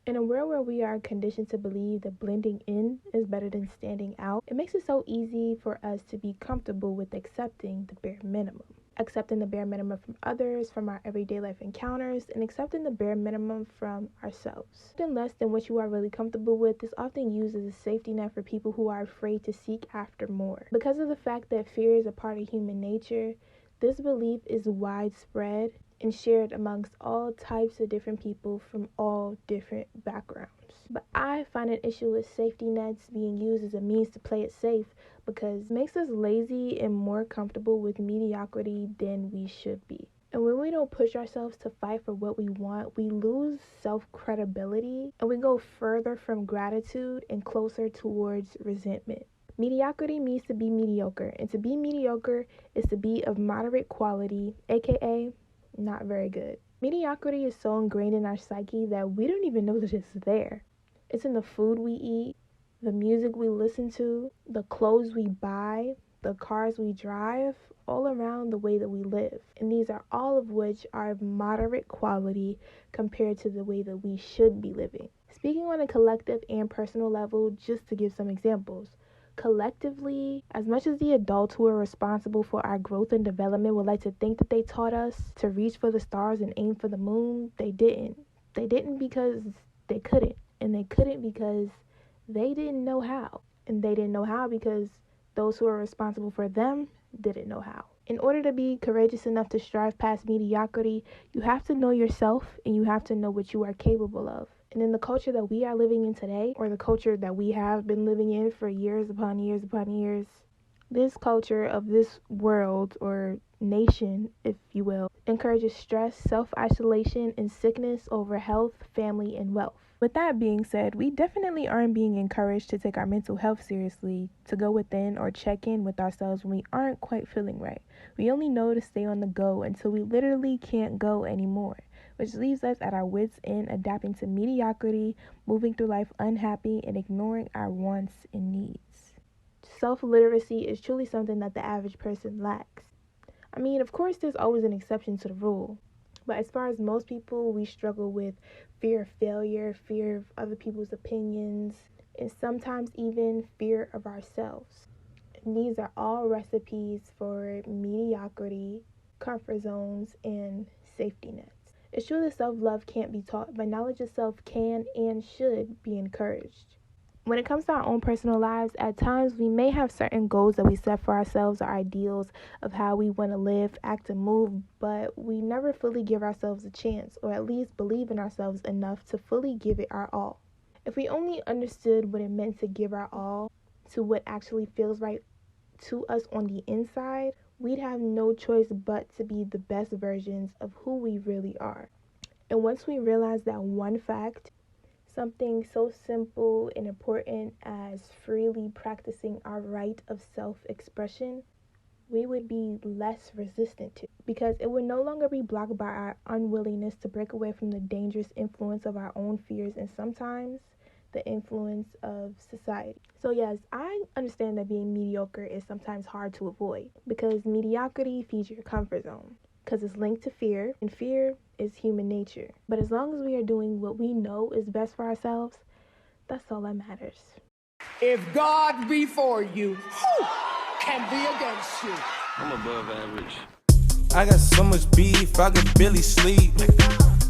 In a world where we are conditioned to believe that blending in is better than standing out, it makes it so easy for us to be comfortable with accepting the bare minimum. Accepting the bare minimum from others, from our everyday life encounters, and accepting the bare minimum from ourselves. Often less than what you are really comfortable with is often used as a safety net for people who are afraid to seek after more. Because of the fact that fear is a part of human nature, this belief is widespread and shared amongst all types of different people from all different backgrounds. But I find an issue with safety nets being used as a means to play it safe because it makes us lazy and more comfortable with mediocrity than we should be. And when we don't push ourselves to fight for what we want, we lose self-credibility and we go further from gratitude and closer towards resentment. Mediocrity means to be mediocre, and to be mediocre is to be of moderate quality, aka not very good. Mediocrity is so ingrained in our psyche that we don't even know that it's there. It's in the food we eat, the music we listen to, the clothes we buy, the cars we drive, all around the way that we live. And these are all of which are of moderate quality compared to the way that we should be living. Speaking on a collective and personal level, just to give some examples. Collectively, as much as the adults who are responsible for our growth and development would like to think that they taught us to reach for the stars and aim for the moon, they didn't. They didn't because they couldn't. And they couldn't because they didn't know how. And they didn't know how because those who are responsible for them didn't know how. In order to be courageous enough to strive past mediocrity, you have to know yourself and you have to know what you are capable of. And in the culture that we are living in today, or the culture that we have been living in for years upon years upon years, this culture of this world or nation, if you will, encourages stress, self-isolation, and sickness over health, family, and wealth. With that being said, we definitely aren't being encouraged to take our mental health seriously, to go within or check in with ourselves when we aren't quite feeling right. We only know to stay on the go until we literally can't go anymore, which leaves us at our wits' end, adapting to mediocrity, moving through life unhappy, and ignoring our wants and needs. Self-literacy is truly something that the average person lacks. I mean, of course, there's always an exception to the rule. But as far as most people, we struggle with fear of failure, fear of other people's opinions, and sometimes even fear of ourselves. And these are all recipes for mediocrity, comfort zones, and safety nets. It's true that self-love can't be taught, but knowledge of self can and should be encouraged. When it comes to our own personal lives, at times we may have certain goals that we set for ourselves or ideals of how we want to live, act, and move, but we never fully give ourselves a chance, or at least believe in ourselves enough to fully give it our all. If we only understood what it meant to give our all to what actually feels right to us on the inside, we'd have no choice but to be the best versions of who we really are. And once we realize that one fact, something so simple and important as freely practicing our right of self-expression, we would be less resistant to, because it would no longer be blocked by our unwillingness to break away from the dangerous influence of our own fears and sometimes the influence of society. So yes, I understand that being mediocre is sometimes hard to avoid because mediocrity feeds your comfort zone, because it's linked to fear, and fear is human nature. But as long as we are doing what we know is best for ourselves, that's all that matters. If God be for you, who can be against you? I'm above average. I got so much beef, I could barely sleep.